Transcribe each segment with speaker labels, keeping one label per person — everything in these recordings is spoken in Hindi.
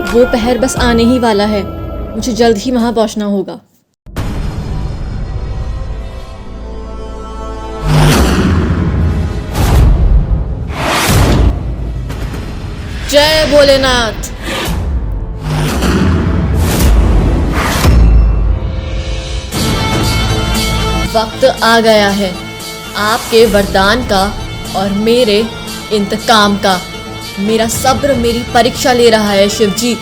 Speaker 1: वो पहर बस आने ही वाला है। मुझे जल्द ही वहां पहुंचना होगा। जय भोलेनाथ। वक्त आ गया है आपके वरदान का और मेरे इंतकाम का। मेरा सब्र मेरी परीक्षा ले रहा है शिवजी।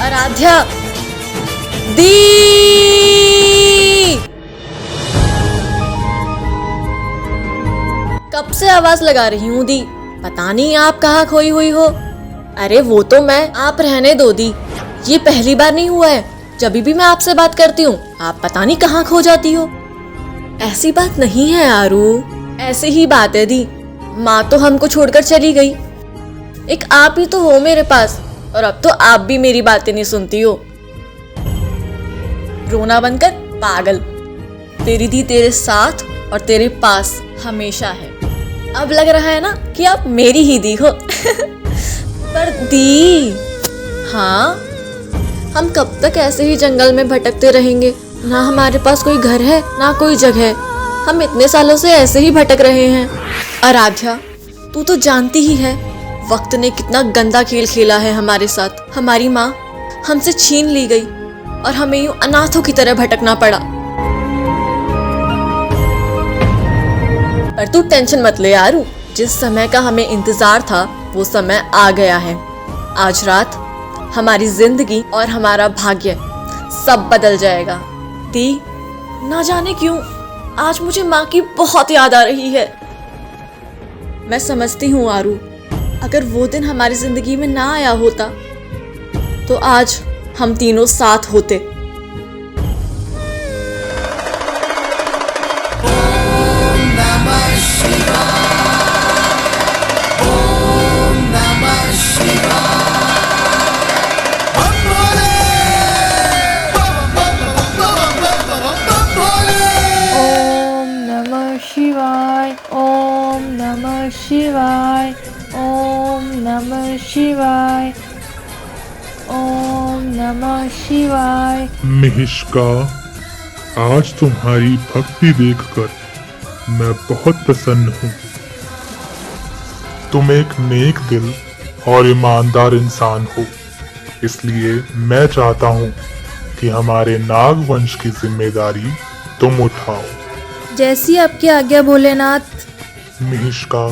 Speaker 1: आराध्या दी। कब से आवाज लगा रही हूँ दी, पता नहीं आप कहाँ खोई हुई हो। अरे वो तो मैं, आप रहने दो दी। ये पहली बार नहीं हुआ है, जब भी मैं आपसे बात करती हूँ आप पता नहीं कहाँ खो जाती हो। ऐसी बात नहीं है आरू, ऐसे ही बात है दी। माँ तो हमको छोड़कर चली गई, एक आप ही तो हो मेरे पास, और अब तो आप भी मेरी बातें नहीं सुनती हो। रोना बनकर पागल। तेरी दी तेरे साथ और तेरे पास हमेशा है। अब लग रहा है ना कि आप मेरी ही दी हो। पर दी, हाँ, हम कब तक ऐसे ही जंगल में भटकते रहेंगे? ना हमारे पास कोई घर है ना कोई जगह। हम इतने सालों से ऐसे ही भटक रहे हैं। आराध्या, तू तो जानती ही है वक्त ने कितना गंदा खेल खेला है हमारे साथ। हमारी माँ हमसे छीन ली गई और हमें यूं अनाथों की तरह भटकना पड़ा। पर तू टेंशन मत ले आरू, जिस समय का हमें इंतजार था वो समय आ गया है। आज रात हमारी जिंदगी और हमारा भाग्य सब बदल जाएगा। दी, ना जाने क्यों आज मुझे माँ की बहुत याद आ रही है। मैं समझती हूँ आरू, अगर वो दिन हमारी जिंदगी में ना आया होता तो आज हम तीनों साथ होते।
Speaker 2: शिवाय, ओम नमः शिवाय, ओम नमः शिवाय, ओम नमः शिवाय।
Speaker 3: मिहिष्का, आज तुम्हारी भक्ति देखकर मैं बहुत प्रसन्न हूँ। तुम एक नेक दिल और ईमानदार इंसान हो, इसलिए मैं चाहता हूँ कि हमारे नाग वंश की जिम्मेदारी तुम उठाओ।
Speaker 2: जैसी आपकी आज्ञा भोलेनाथ।
Speaker 3: मिहिष्का,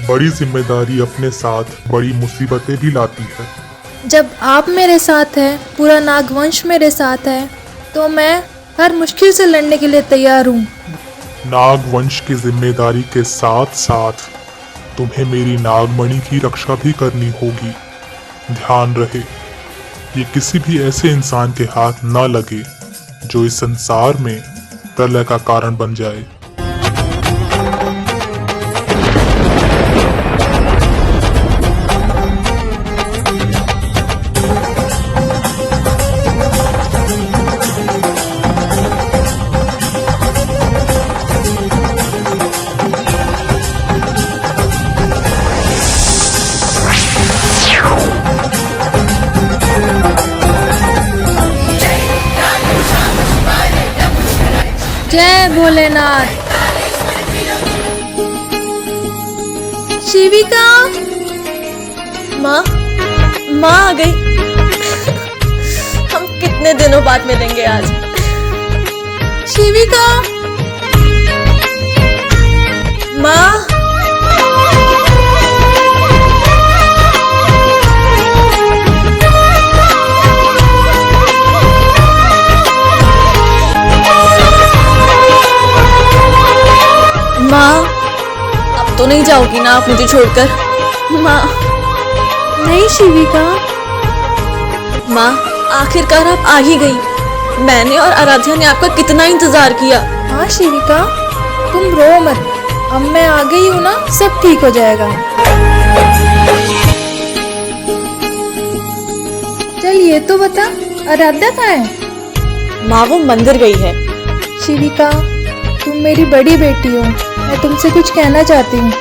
Speaker 3: बड़ी जिम्मेदारी अपने साथ बड़ी मुसीबतें भी लाती है।
Speaker 2: जब आप मेरे साथ हैं, पूरा नागवंश मेरे साथ है, तो मैं हर मुश्किल से लड़ने के लिए तैयार हूँ।
Speaker 3: नागवंश की जिम्मेदारी के साथ साथ तुम्हें मेरी नागमणि की रक्षा भी करनी होगी। ध्यान रहे, ये किसी भी ऐसे इंसान के हाथ ना लगे जो इस संसार में प्रलय का कारण बन जाए।
Speaker 2: जय भोलेनाथ। शिविका,
Speaker 1: माँ, माँ आ गई। हम कितने दिनों बाद मिलेंगे आज।
Speaker 2: शिविका,
Speaker 1: माँ, तो नहीं जाओगी ना आप मुझे छोड़कर? माँ,
Speaker 2: नहीं शिविका।
Speaker 1: माँ, आखिरकार आप आ ही गई। मैंने और आराध्या ने आपका कितना इंतजार किया।
Speaker 2: हाँ शिविका, तुम रो मत, अब मैं आ गई हूँ ना, सब ठीक हो जाएगा। चल ये तो बता, आराध्या कहाँ है?
Speaker 1: माँ, वो मंदिर गई है।
Speaker 2: शिविका, तुम मेरी बड़ी बेटी हो, मैं तुमसे कुछ कहना चाहती हूँ।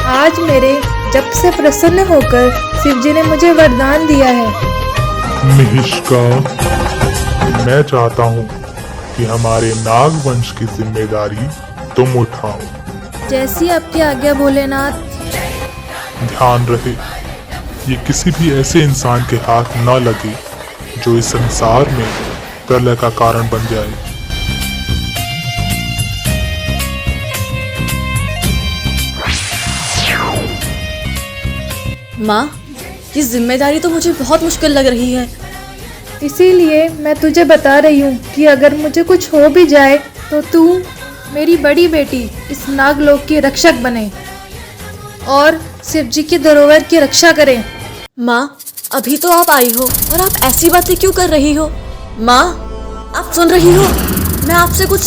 Speaker 2: आज मेरे जप से प्रसन्न होकर शिव जी ने मुझे वरदान दिया है।
Speaker 3: मिहिष्का, मैं चाहता हूँ कि हमारे नागवंश की जिम्मेदारी तुम उठाओ।
Speaker 2: जैसी आपकी आज्ञा भोलेनाथ।
Speaker 3: ध्यान रहे, ये किसी भी ऐसे इंसान के हाथ न लगे जो इस संसार में प्रलय का कारण बन जाए।
Speaker 1: माँ, ये जिम्मेदारी तो मुझे बहुत मुश्किल लग रही है।
Speaker 2: इसीलिए मैं तुझे बता रही हूँ कि अगर मुझे कुछ हो भी जाए तो तू मेरी बड़ी बेटी इस नागलोक की रक्षक बने और शिव जी की धरोहर की रक्षा करे।
Speaker 1: माँ, अभी तो आप आई हो और आप ऐसी बातें क्यों कर रही हो? माँ, आप सुन रही हो? मैं आपसे कुछ।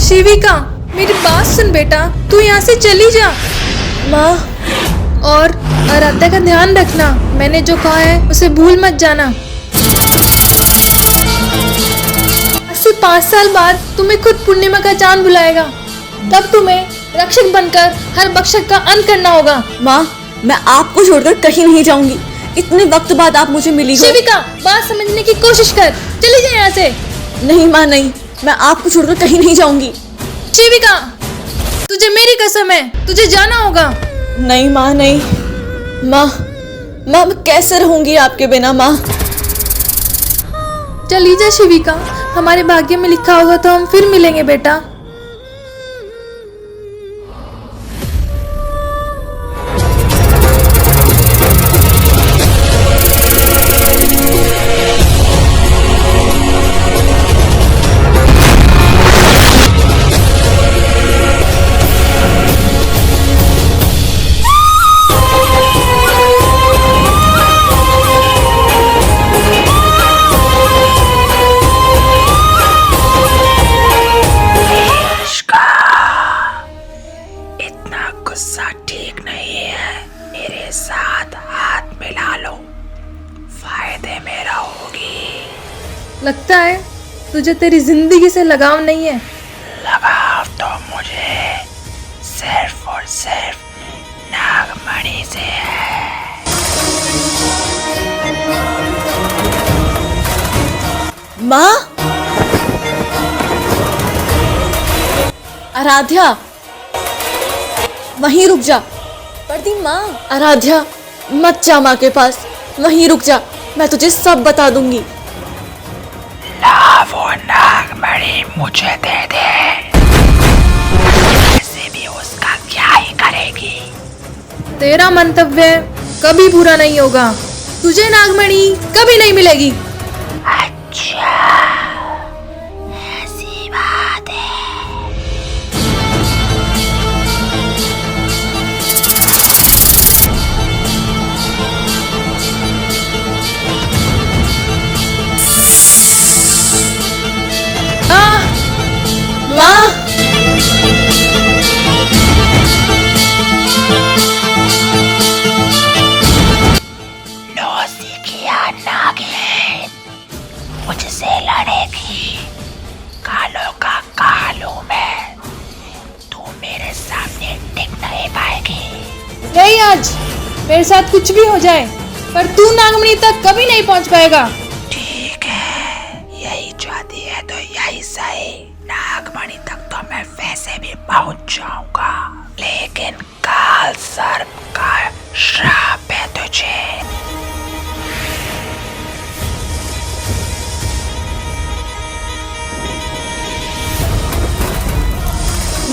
Speaker 2: शिविका, मेरी बात सुन बेटा, तू यहाँ से चली जा।
Speaker 1: माँ,
Speaker 2: और आराध्या का ध्यान रखना, मैंने जो कहा है उसे भूल मत जाना। 5 साल बाद तुम्हें खुद पूर्णिमा का चांद बुलाएगा, तब तुम्हें रक्षक बनकर हर बख्शक का अंत करना होगा।
Speaker 1: माँ, मैं आपको छोड़कर कहीं नहीं जाऊंगी। इतने वक्त बाद आप मुझे मिली हो।
Speaker 2: शिविका, बात समझने की कोशिश कर, चली जा यहाँ से।
Speaker 1: नहीं माँ, नहीं, मैं आपको छोड़कर कहीं नहीं जाऊंगी।
Speaker 2: शिविका, तुझे मेरी कसम है, तुझे जाना होगा।
Speaker 1: नहीं माँ, नहीं। माँ, माँ, मैं कैसे रहूंगी आपके बिना? माँ,
Speaker 2: चली जा शिविका, हमारे भाग्य में लिखा होगा तो हम फिर मिलेंगे बेटा।
Speaker 4: गुस्सा ठीक नहीं है, मेरे साथ हाथ मिला लो, फायदे में रहोगी।
Speaker 2: लगता है तुझे तेरी जिंदगी से लगाव नहीं है।
Speaker 4: लगाव तो मुझे सिर्फ और सिर्फ नागमणि से है।
Speaker 1: माँ, आराध्या, वहीं रुक जा। पड़ती माँ, आराध्या, मत जा माँ के पास, वहीं रुक जा, मैं तुझे सब बता दूंगी।
Speaker 4: ला वो नागमणि मुझे दे दे, ऐसे भी उसका क्या ही करेगी।
Speaker 2: तेरा मंतव्य कभी पूरा नहीं होगा, तुझे नागमणि कभी नहीं मिलेगी।
Speaker 4: अच्छा, ऐसी बात है।
Speaker 1: माँ,
Speaker 4: नौसिखिया नागिन मुझसे लड़ेगी, कालों का कालू मैं, तू मेरे सामने टिक नहीं पाएगी।
Speaker 2: नहीं, आज मेरे साथ कुछ भी हो जाए पर तू नागमणि तक कभी नहीं पहुंच पाएगा।
Speaker 4: ठीक है, यही चाहती है तो यही सही। नागमणि तक तो मैं वैसे भी पहुंच जाऊंगा, लेकिन काल सर्प का श्राप है तुझे।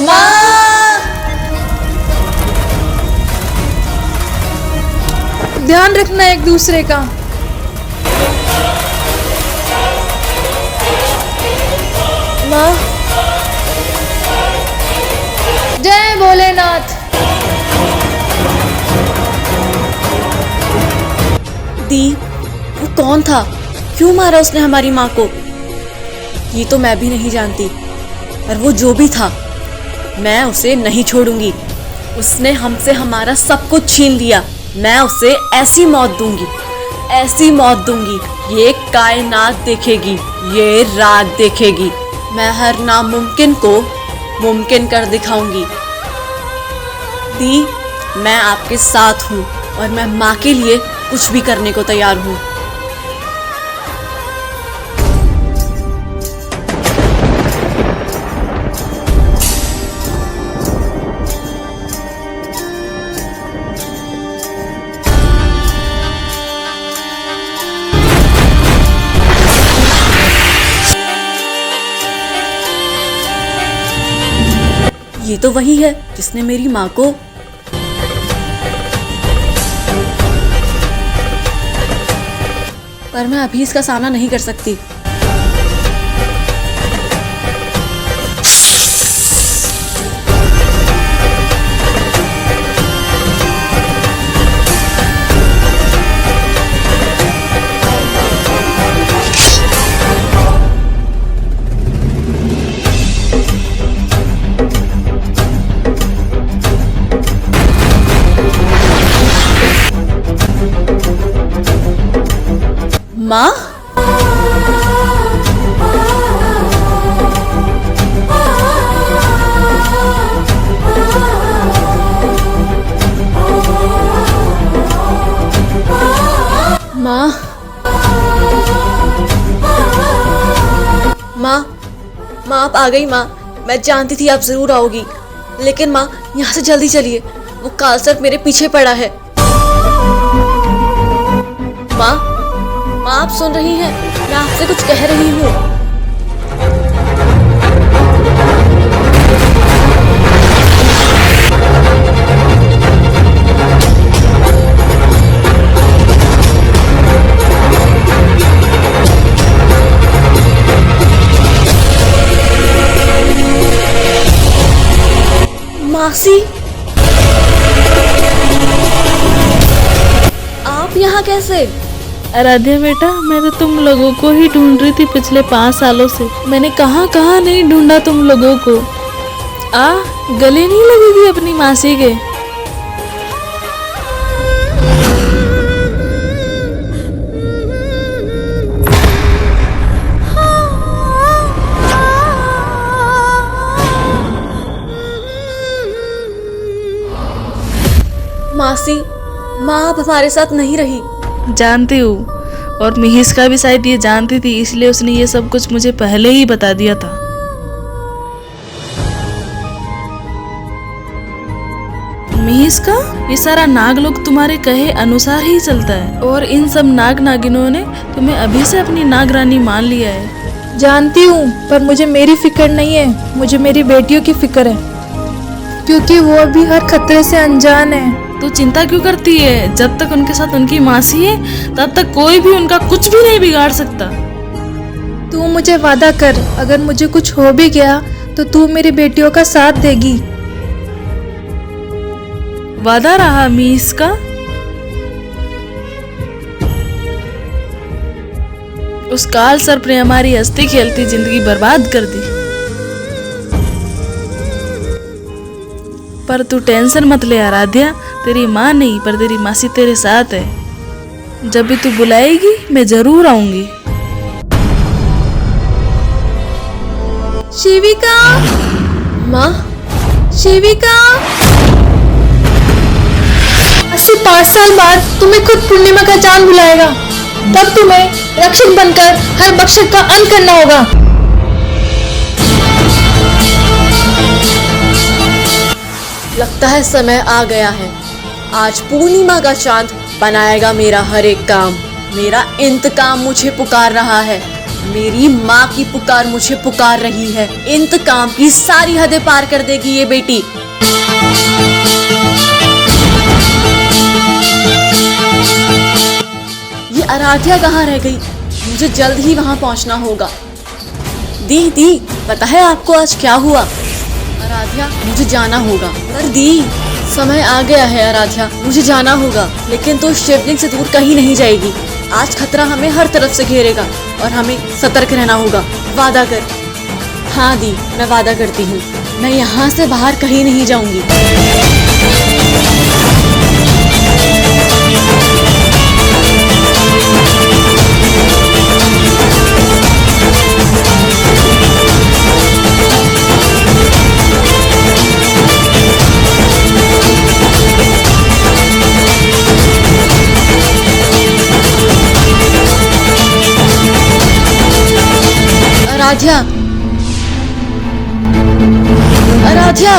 Speaker 1: माँ,
Speaker 2: ध्यान रखना एक दूसरे का।
Speaker 1: माँ,
Speaker 2: जय भोलेनाथ।
Speaker 1: दी, वो कौन था? क्यों मारा उसने हमारी माँ को? ये तो मैं भी नहीं जानती, पर वो जो भी था, मैं उसे नहीं छोड़ूंगी। उसने हमसे हमारा सब कुछ छीन लिया। मैं उसे ऐसी मौत दूंगी, ऐसी मौत दूंगी, ये कायनात देखेगी, ये रात देखेगी। मैं हर नामुमकिन को मुमकिन कर दिखाऊंगी। दी, मैं आपके साथ हूँ और मैं माँ के लिए कुछ भी करने को तैयार हूँ। ये तो वही है जिसने मेरी माँ को पर मैं अभी इसका सामना नहीं कर सकती। माँ, माँ, माँ आप आ गई। माँ, मैं जानती थी आप जरूर आओगी, लेकिन माँ यहाँ से जल्दी चलिए, वो काल सर्प मेरे पीछे पड़ा है। माँ, माँ आप सुन रही हैं? मैं आपसे कुछ कह रही हूँ। मासी, आप यहाँ कैसे?
Speaker 5: आराध्या बेटा, मैं तो तुम लोगों को ही ढूंढ रही थी पिछले 5 सालों से। मैंने कहाँ कहाँ नहीं ढूंढा तुम लोगों को। गले नहीं लगेगी अपनी मासी के?
Speaker 1: मासी, माँ अब हमारे साथ नहीं रही।
Speaker 5: जानती हूँ, और मिहिस भी शायद ये जानती थी, इसलिए उसने ये सब कुछ मुझे पहले ही बता दिया था। मिहिस ये सारा नाग लोग तुम्हारे कहे अनुसार ही चलता है, और इन सब नाग नागिनों ने तुम्हें अभी से अपनी नाग रानी मान लिया है।
Speaker 2: जानती हूँ, पर मुझे मेरी फिक्र नहीं है, मुझे मेरी बेटियों की फिक्र है, क्योंकि वो अभी हर खतरे से अनजान है।
Speaker 5: तो चिंता क्यों करती है? जब तक उनके साथ उनकी मासी है, तब तक कोई भी उनका कुछ भी नहीं बिगाड़ सकता।
Speaker 2: तू मुझे वादा कर, अगर मुझे कुछ हो भी गया तो तू मेरी बेटियों का साथ देगी।
Speaker 5: वादा रहा मिहिस का। उस काल सर्प ने हमारी हंसती खेलती जिंदगी बर्बाद कर दी। पर तू टेंशन मत ले आराध्या, तेरी माँ नहीं पर तेरी मासी तेरे साथ है। जब भी तू बुलाएगी मैं जरूर आऊंगी।
Speaker 2: शिविका,
Speaker 1: माँ,
Speaker 2: शिविका, 85 साल बाद तुम्हें खुद पूर्णिमा का चांद बुलाएगा, तब तुम्हें रक्षक बनकर हर बख्शक का अंत करना होगा।
Speaker 1: लगता है समय आ गया है। आज पूर्णिमा का चांद बनाएगा मेरा हर एक काम। मेरा इंतकाम मुझे पुकार रहा है। मेरी माँ की पुकार मुझे पुकार रही है। इंतकाम की सारी हदें पार कर देगी ये बेटी। ये आराध्या कहाँ रह गई? मुझे जल्द ही वहां पहुंचना होगा। दी, पता है आपको आज क्या हुआ? आराध्या, मुझे जाना होगा। पर दी, समय आ गया है आराध्या, मुझे जाना होगा, लेकिन तू शिवलिंग से दूर कहीं नहीं जाएगी। आज खतरा हमें हर तरफ से घेरेगा और हमें सतर्क रहना होगा। वादा कर। हाँ दी, मैं वादा करती हूँ, मैं यहाँ से बाहर कहीं नहीं जाऊंगी। आराध्या, आराध्या,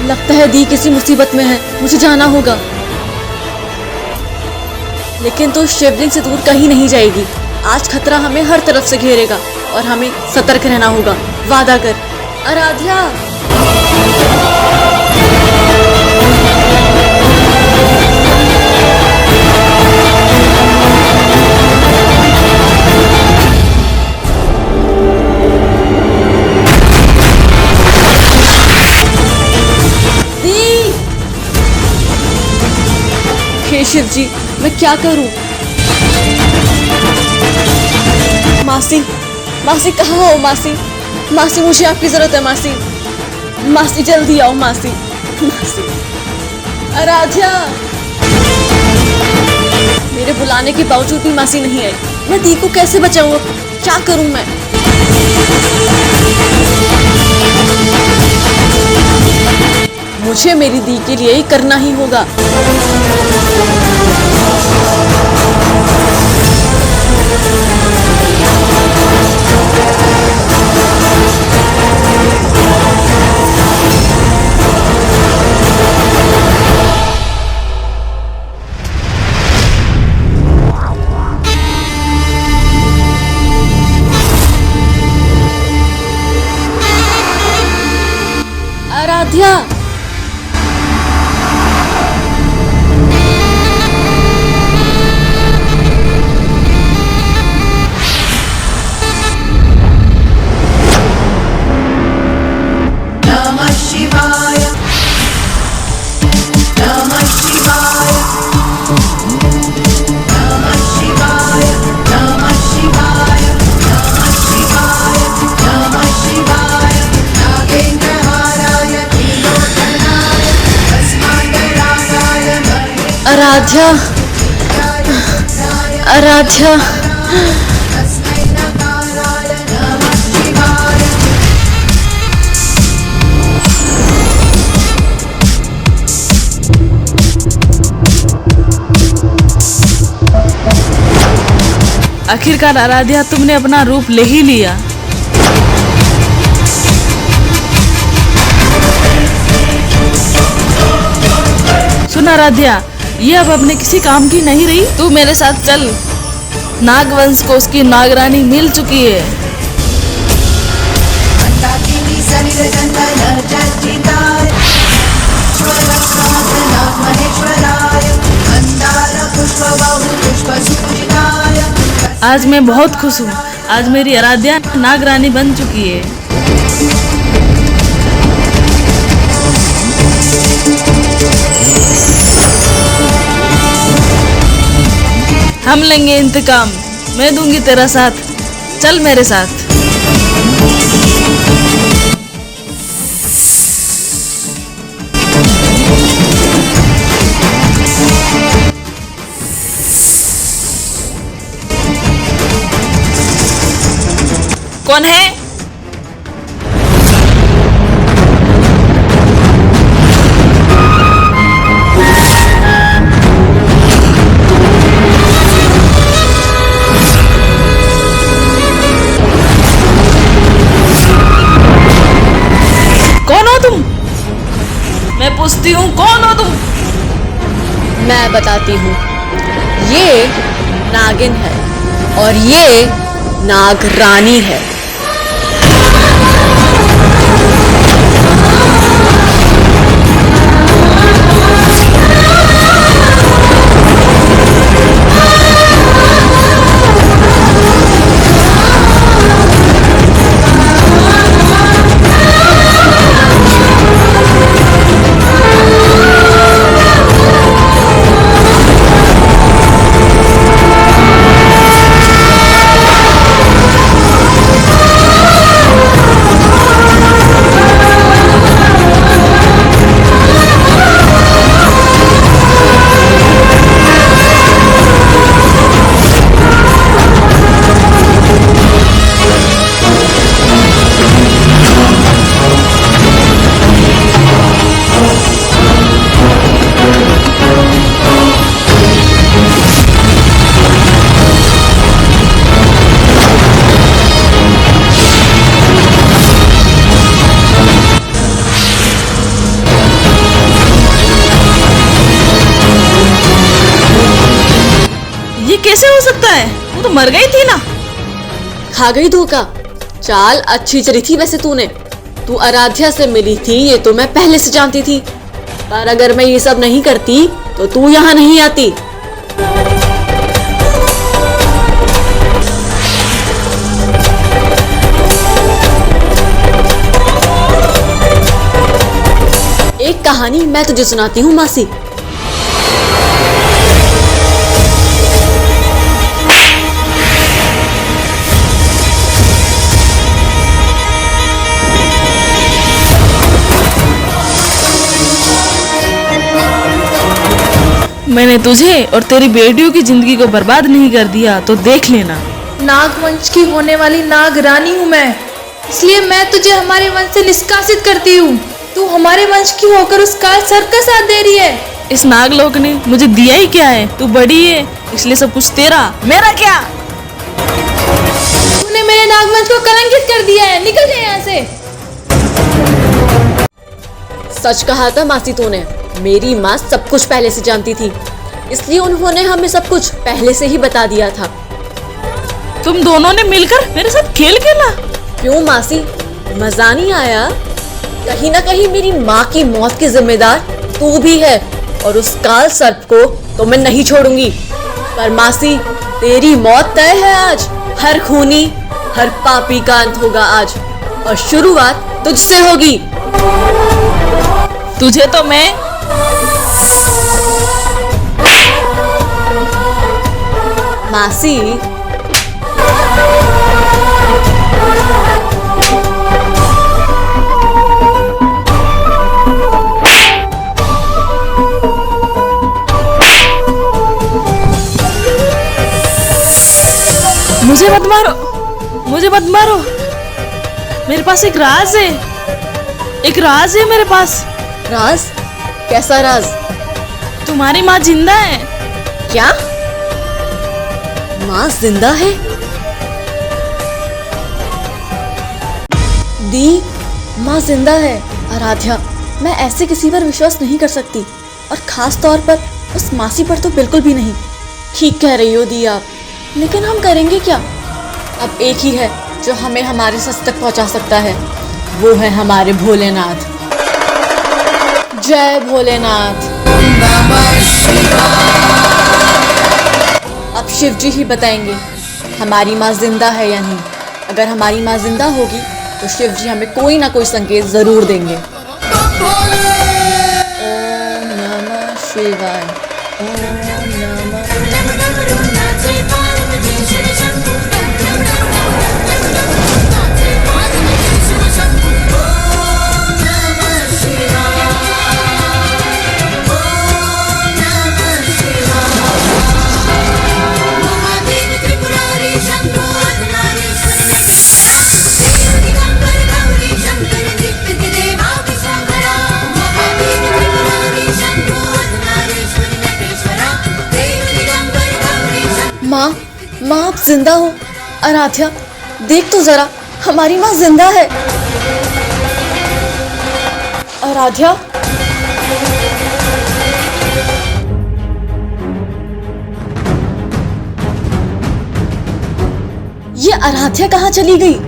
Speaker 1: लगता है दी किसी मुसीबत में है, मुझे जाना होगा। लेकिन तू शिवलिंग से दूर कहीं नहीं जाएगी। आज खतरा हमें हर तरफ से घेरेगा और हमें सतर्क रहना होगा। वादा कर। आराध्या, हे शिव जी, मैं क्या करूं? मासी, मासी कहाँ हो मासी? मासी मुझे आपकी जरूरत है मासी। मासी जल्दी आओ मासी। मासी, आराध्या। मेरे बुलाने के बावजूद भी मासी नहीं आई। मैं दी को कैसे बचाऊं? अब क्या करूं मैं? मुझे मेरी दी के लिए ही करना ही होगा। आराध्या, आराध्या, आराध्या,
Speaker 5: आखिरकार आराध्या, तुमने अपना रूप ले ही लिया। सुन आराध्या, ये अब अपने किसी काम की नहीं रही। तू मेरे साथ चल। नागवंश को उसकी नागरानी मिल चुकी है। आज मैं बहुत खुश हूँ। आज मेरी आराध्या नागरानी बन चुकी है। हम लेंगे इंतकाम। मैं दूंगी तेरा साथ। चल मेरे साथ। कौन है? कौन हो तुम? मैं पूछती हूँ, कौन हो तुम?
Speaker 1: मैं बताती हूँ। ये नागिन है और ये नागरानी है।
Speaker 5: तो मर गई थी ना।
Speaker 1: खा गई धोखा। चाल अच्छी चली थी वैसे तूने। तू आराध्या से मिली थी ये तो मैं पहले से जानती थी, पर अगर मैं ये सब नहीं करती तो तू यहाँ नहीं आती। एक कहानी मैं तुझे सुनाती हूँ मासी।
Speaker 5: मैंने तुझे और तेरी बेटियों की जिंदगी को बर्बाद नहीं कर दिया तो देख लेना।
Speaker 2: नागवंश की होने वाली नाग रानी हूँ मैं, इसलिए मैं तुझे हमारे वंश से निष्कासित करती हूँ। तू हमारे वंश की होकर उस काल सर्प का साथ दे रही है।
Speaker 5: इस नागलोक ने मुझे दिया ही क्या है? तू बड़ी है इसलिए सब कुछ तेरा, मेरा क्या?
Speaker 2: तूने मेरे नागवंश को कलंकित कर दिया है, निकल जा यहाँ से।
Speaker 1: सच कहा था मासी तूने। मेरी माँ सब कुछ पहले से जानती थी, इसलिए उन्होंने हमें सब कुछ पहले से ही बता दिया था।
Speaker 5: तुम दोनों ने मिलकर मेरे साथ खेल खेला।
Speaker 1: क्यों मासी, मजा नहीं आया? कहीं ना कहीं मेरी माँ की मौत की जिम्मेदार तू भी है, और उस काल सर्प को तो मैं नहीं छोड़ूंगी। पर मासी, तेरी मौत तय है आज। हर खूनी, हर पापी का अंत होगा आज, और शुरुआत तुझसे होगी।
Speaker 5: तुझे तो मैं
Speaker 1: मासी,
Speaker 5: मुझे मत मारो, मुझे मत मारो। मेरे पास एक राज है, एक राज है मेरे पास।
Speaker 1: राज? कैसा राज?
Speaker 5: तुम्हारी माँ जिंदा है।
Speaker 1: क्या? माँ जिंदा है? दी, माँ जिंदा है। आराध्या, मैं ऐसे किसी पर विश्वास नहीं कर सकती, और खास तौर पर उस मासी पर तो बिल्कुल भी नहीं। ठीक कह रही हो दी आप, लेकिन हम करेंगे क्या? अब एक ही है जो हमें हमारे सच तक पहुंचा सकता है, वो है हमारे भोलेनाथ। जय भोलेनाथ। अब शिव जी ही बताएंगे हमारी माँ जिंदा है या नहीं। अगर हमारी माँ जिंदा होगी तो शिव जी हमें कोई ना कोई संकेत जरूर देंगे। ओम नमः शिवाय। ओम नमः। माँ, माँ आप जिंदा हो? आराध्या, देख तो जरा, हमारी माँ जिंदा है। आराध्या, ये आराध्या कहाँ चली गई?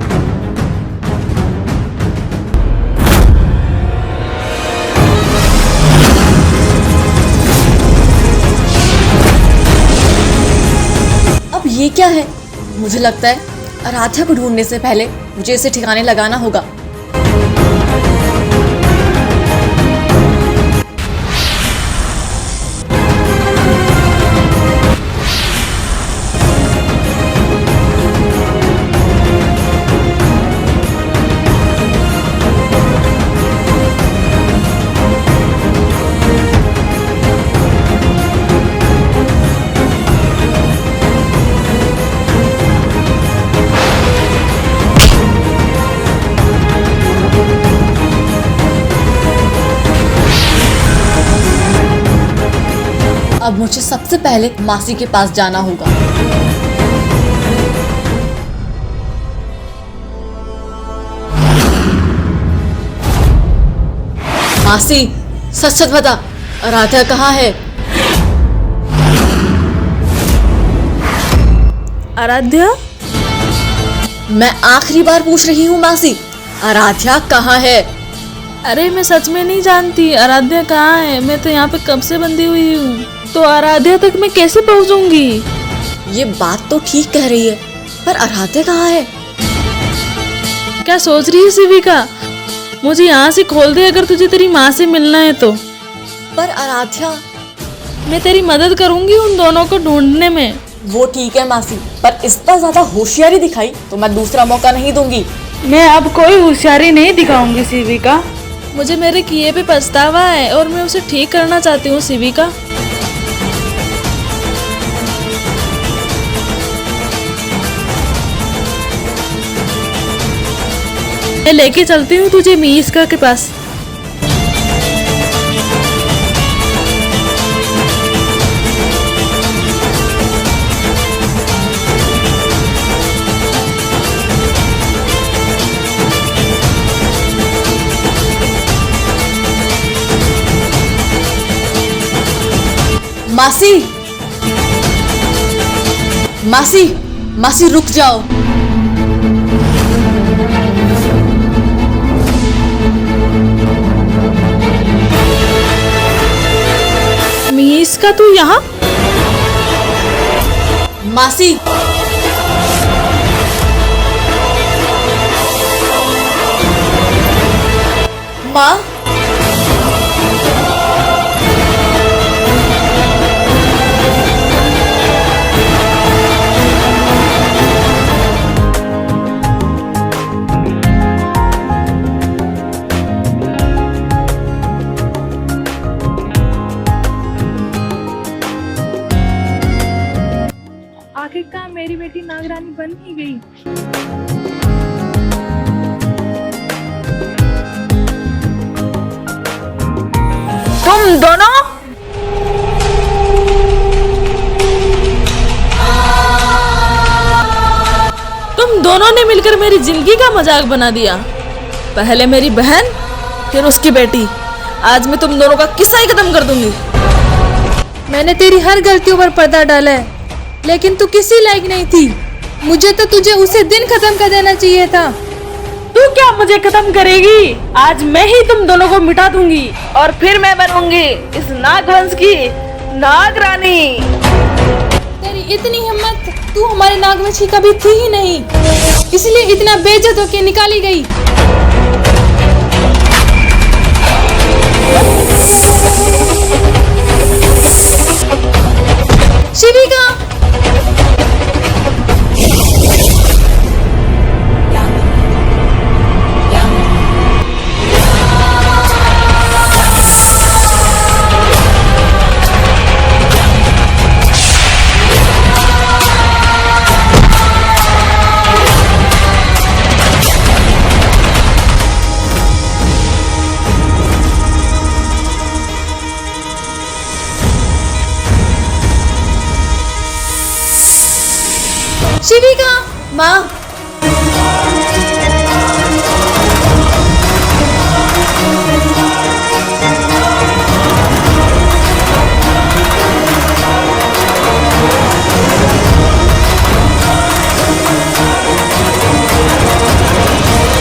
Speaker 1: अब ये क्या है? मुझे लगता है आराध्या को ढूंढने से पहले मुझे इसे ठिकाने लगाना होगा। अब मुझे सबसे पहले मासी के पास जाना होगा। मासी, सच सच बता, आराध्या कहाँ है?
Speaker 5: आराध्या,
Speaker 1: मैं आखिरी बार पूछ रही हूँ मासी, आराध्या कहाँ है?
Speaker 5: अरे मैं सच में नहीं जानती आराध्या कहाँ है। मैं तो यहाँ पे कब से बंधी हुई हूँ, तो आराध्या तक मैं कैसे पहुँचूंगी?
Speaker 1: ये बात तो ठीक कह रही है, पर आराध्या कहाँ है?
Speaker 5: क्या सोच रही है शिविका? मुझे यहाँ से खोल दे अगर तुझे तेरी माँ से मिलना है तो।
Speaker 1: पर आराध्या,
Speaker 5: मैं तेरी मदद करूंगी उन दोनों को ढूंढने में।
Speaker 1: वो ठीक है मासी, पर इस पर ज्यादा होशियारी दिखाई तो मैं दूसरा मौका नहीं दूंगी।
Speaker 5: मैं अब कोई होशियारी नहीं दिखाऊंगी शिविका। मुझे मेरे किए पे पछतावा है और मैं उसे ठीक करना चाहती हूँ शिविका। मैं लेके चलती हूँ तुझे मीस्का के पास।
Speaker 1: मासी, मासी, मासी रुक जाओ।
Speaker 5: मीस्का तू यहाँ?
Speaker 1: मासी, माँ,
Speaker 2: आखिरकार मेरी बेटी नागरानी बन ही गई।
Speaker 5: तुम दोनों ने मिलकर मेरी जिंदगी का मजाक बना दिया। पहले मेरी बहन, फिर उसकी बेटी। आज मैं तुम दोनों का किस्सा ही खत्म कर दूंगी।
Speaker 2: मैंने तेरी हर गलतियों पर पर्दा डाला है, लेकिन तू किसी लायक नहीं थी। मुझे तो तुझे उसे दिन खत्म कर देना चाहिए था।
Speaker 5: तू क्या मुझे खत्म करेगी? आज मैं ही तुम दोनों को मिटा दूंगी और फिर मैं बनूंगी इस नागवंश की नागरानी।
Speaker 2: तेरी इतनी हिम्मत, तू हमारे नागवंश की कभी थी ही नहीं, इसलिए इतना बेइज्जत होके निकाली गई। शिविका, शिविका,
Speaker 1: माँ,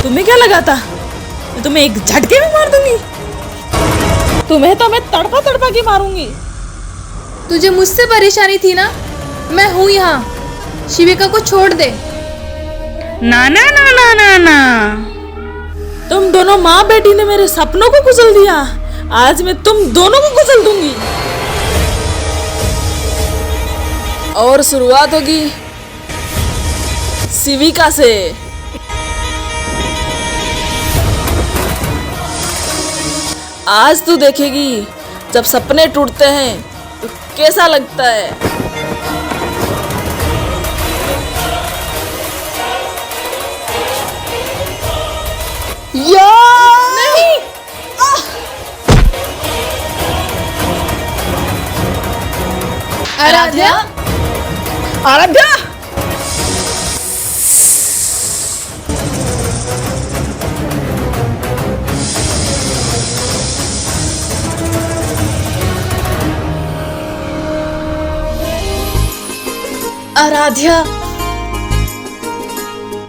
Speaker 5: तुम्हें क्या लगा था मैं तुम्हें एक झटके में मार दूंगी? तुम्हें तो मैं तड़पा तड़पा के मारूंगी।
Speaker 2: तुझे मुझसे परेशानी थी ना? मैं हूँ यहाँ, शिविका को छोड़ दे।
Speaker 5: ना ना ना ना ना ना, तुम दोनों माँ बेटी ने मेरे सपनों को कुचल दिया। आज मैं तुम दोनों को कुचल दूंगी और शुरुआत होगी शिविका से। आज तू देखेगी जब सपने टूटते हैं तो कैसा लगता है।
Speaker 1: नहीं, आराध्या,
Speaker 5: आराध्या,
Speaker 1: आराध्या,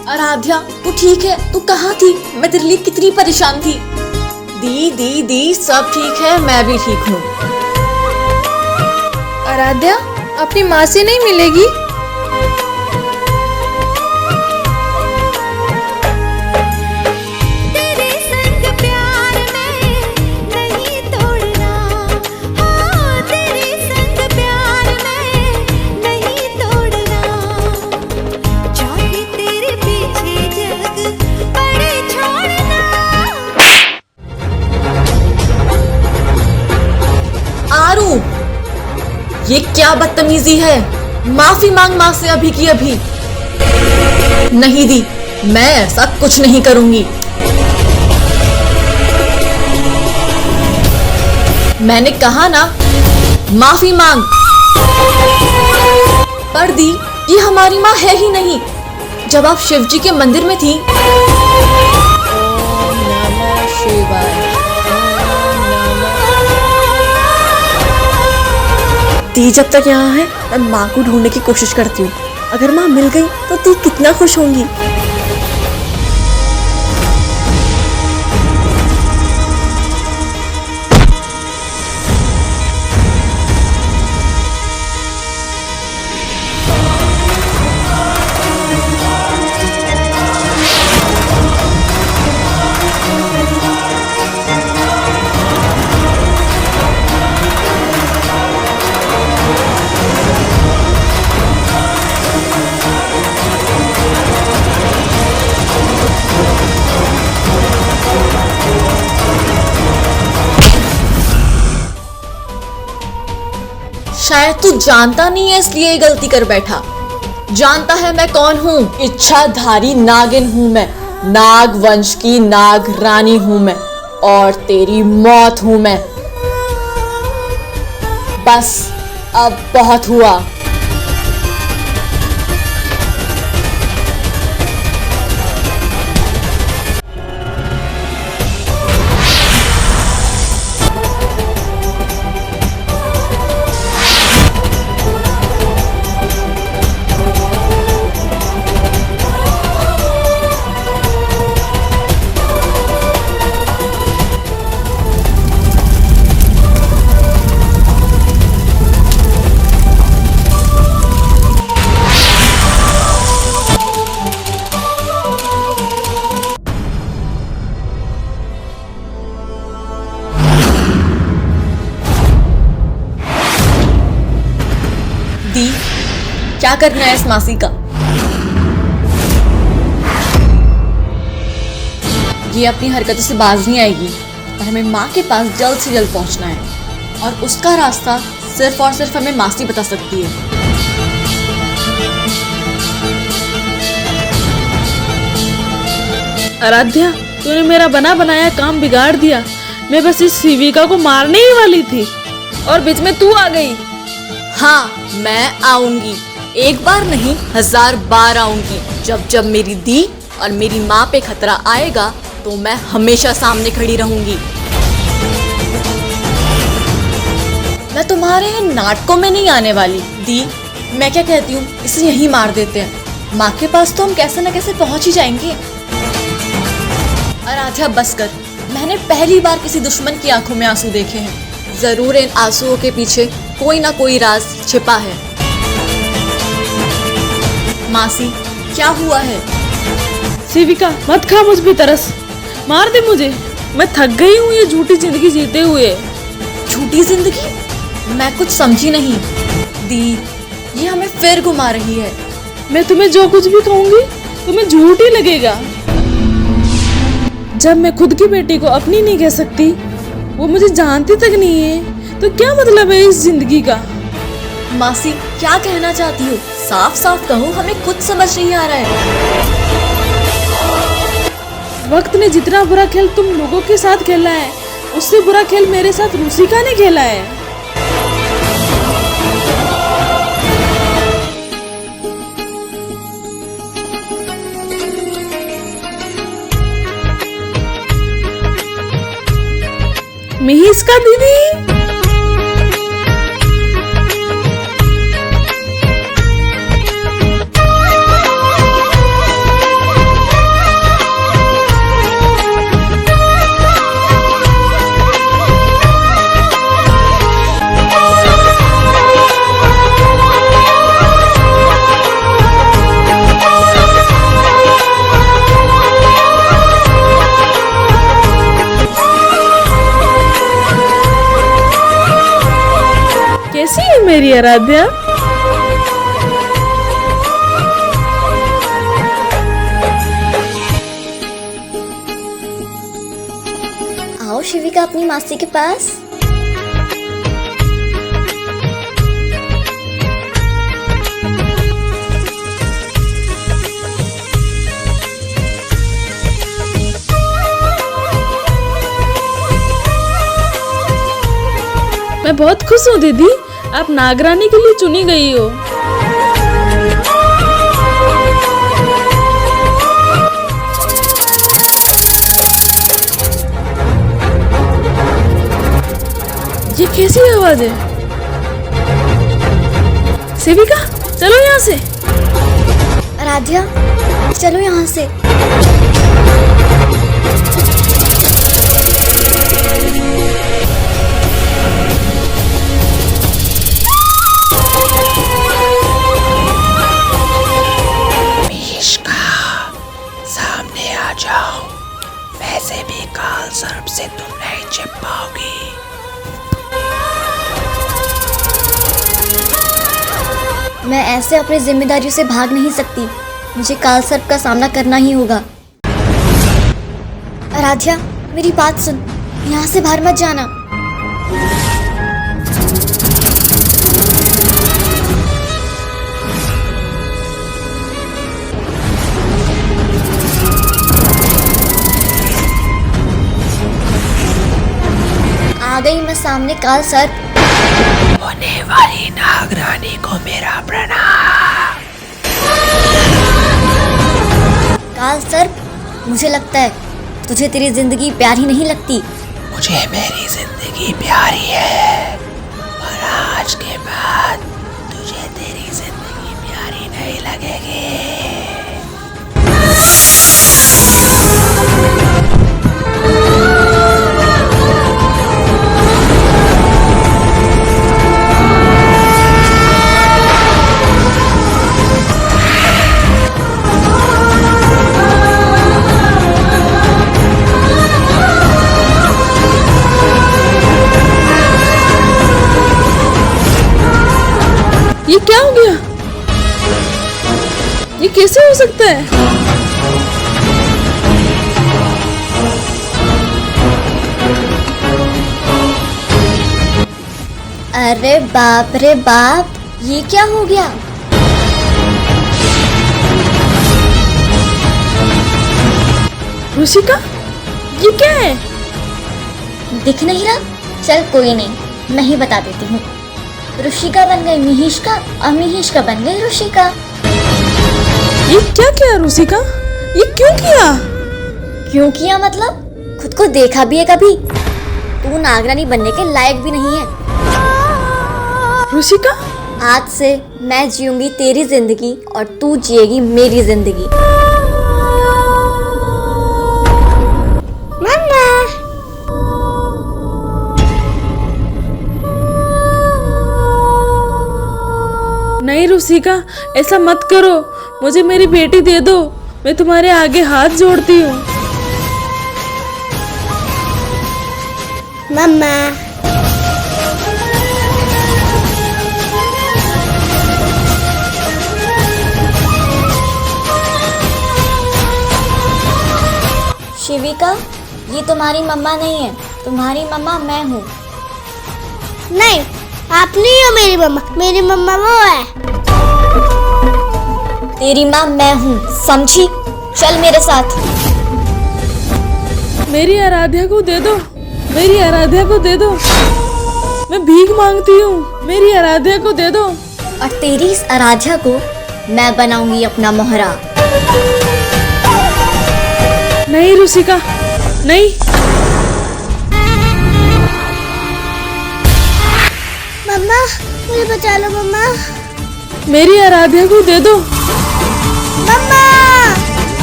Speaker 1: आराध्या तू ठीक है? तू कहाँ थी? मैं तेरे लिए कितनी परेशान थी। दी दी दी सब ठीक है, मैं भी ठीक हूँ।
Speaker 2: आराध्या अपनी माँ से नहीं मिलेगी?
Speaker 6: तेरे संग प्यार में नहीं तोड़ना, हाँ तेरे संग प्यार में नहीं तोड़ना, चाहे तेरे पीछे जग पड़े छोड़ना।
Speaker 1: आरू, ये क्या बदतमीजी है? माफी मांग माँ से अभी की अभी। नहीं दी, मैं ऐसा कुछ नहीं करूंगी। मैंने कहा ना माफी मांग। पर दी, ये हमारी माँ है ही नहीं। जब आप शिव जी के मंदिर में थी। ओम नमः शिवाय। दी जब तक यहाँ है मैं माँ को ढूंढने की कोशिश करती हूँ। अगर माँ मिल गई तो दी कितना खुश होंगी। शायद तू जानता नहीं है इसलिए ये गलती कर बैठा। जानता है मैं कौन हूँ? इच्छाधारी नागिन हूँ मैं। नाग वंश की नाग रानी हूँ मैं और तेरी मौत हूँ मैं। बस अब बहुत हुआ। दी, क्या करना है इस मासी का? ये अपनी हरकतों से बाज नहीं आएगी और हमें माँ के पास जल्द से जल्द पहुंचना है और उसका रास्ता सिर्फ और सिर्फ हमें मासी बता सकती है।
Speaker 5: आराध्या, तूने मेरा बना बनाया काम बिगाड़ दिया। मैं बस इस शिविका को मारने ही वाली थी और बीच में तू आ गई।
Speaker 1: हाँ, मैं आऊंगी। एक बार नहीं 1000 बार आऊंगी। जब जब मेरी दी और मेरी माँ पे खतरा आएगा तो मैं हमेशा सामने खड़ी रहूंगी। मैं तुम्हारे नाटकों में नहीं आने वाली। दी, मैं क्या कहती हूँ, इसे यहीं मार देते हैं। माँ के पास तो हम कैसे न कैसे पहुंच ही जाएंगे। आराध्या बस कर। मैंने पहली बार किसी दुश्मन की आंखों में आंसू देखे हैं। जरूर इन आंसुओं के पीछे कोई ना कोई राज छिपा है। मासी, क्या हुआ है?
Speaker 5: शिविका, मत खा मुझ पे तरस। मार दे मुझे। मैं थक गई हूँ ये झूठी जिंदगी जीते हुए।
Speaker 1: झूठी जिंदगी? मैं कुछ समझी नहीं। दी, ये हमें फिर घुमा रही है।
Speaker 5: मैं तुम्हें जो कुछ भी कहूंगी तुम्हें झूठ ही लगेगा। जब मैं खुद की बेटी को अपनी नहीं कह सकती, वो मुझे जानती तक नहीं है, तो क्या मतलब है इस जिंदगी का?
Speaker 1: मासी, क्या कहना चाहती हो? साफ साफ कहो, हमें कुछ समझ नहीं आ रहा है।
Speaker 5: वक्त ने जितना बुरा खेल तुम लोगों के साथ खेला है, उससे बुरा खेल मेरे साथ रूसिका ने खेला है। मिहिस्का दीदी, मेरी आराध्या।
Speaker 7: आओ शिविका अपनी मासी के पास।
Speaker 5: मैं बहुत खुश हूँ दीदी, आप नागरानी के लिए चुनी गई हो। ये कैसी आवाज है? सेविका चलो यहाँ से।
Speaker 7: आराध्या चलो यहाँ से।
Speaker 4: मिहिष्का, सामने आ जाओ। वैसे भी काल सर्प से तुम नहीं छिप पाओगी।
Speaker 7: मैं ऐसे अपनी जिम्मेदारियों से भाग नहीं सकती, मुझे काल सर्प का सामना करना ही होगा। आराध्या मेरी बात सुन, यहाँ से बाहर मत जाना। आ गई मैं सामने काल सर्प।
Speaker 4: होने वाली नागरानी को मेरा प्रणाम।
Speaker 7: काल सर्प मुझे लगता है तुझे तेरी जिंदगी प्यारी नहीं लगती।
Speaker 4: मुझे मेरी जिंदगी प्यारी है, और आज के बाद तुझे तेरी जिंदगी प्यारी नहीं लगेगी।
Speaker 5: ये क्या हो गया? ये कैसे हो सकता है?
Speaker 7: अरे बाप रे बाप, ये क्या हो गया?
Speaker 5: रुचिका, ये क्या है?
Speaker 7: दिख नहीं रहा? चल कोई नहीं, मैं ही बता देती हूँ। ऋषिका बन गई मिहिष्का और मिहिष्का बन गई ऋषिका।
Speaker 5: ये क्या किया रुचिका? ये क्यों किया?
Speaker 7: क्यों किया मतलब? खुद को देखा भी है कभी? तू नागरानी बनने के लायक भी नहीं है।
Speaker 5: रुचिका,
Speaker 7: आज से मैं जीऊंगी तेरी जिंदगी और तू जिएगी मेरी जिंदगी। मम्मा।
Speaker 5: नहीं रुचिका, ऐसा मत करो, मुझे मेरी बेटी दे दो, मैं तुम्हारे आगे हाथ जोड़ती हूँ।
Speaker 7: मम्मा। शिविका, ये तुम्हारी मम्मा नहीं है, तुम्हारी मम्मा मैं हूँ। नहीं, आप नहीं हो मेरी मम्मा, मेरी मम्मा वो है। तेरी माँ मैं हूँ, समझी? चल मेरे साथ।
Speaker 5: मेरी आराध्या को दे दो, मेरी आराध्या को दे दो, मैं भीख मांगती हूँ, मेरी आराध्या को दे दो।
Speaker 7: और तेरी इस आराध्या को मैं बनाऊंगी अपना मोहरा।
Speaker 5: नहीं रुचिका, नहीं।
Speaker 7: मम्मा, मुझे बचा लो मम्मा।
Speaker 5: मेरी आराध्या को दे दो।
Speaker 7: मम्मा।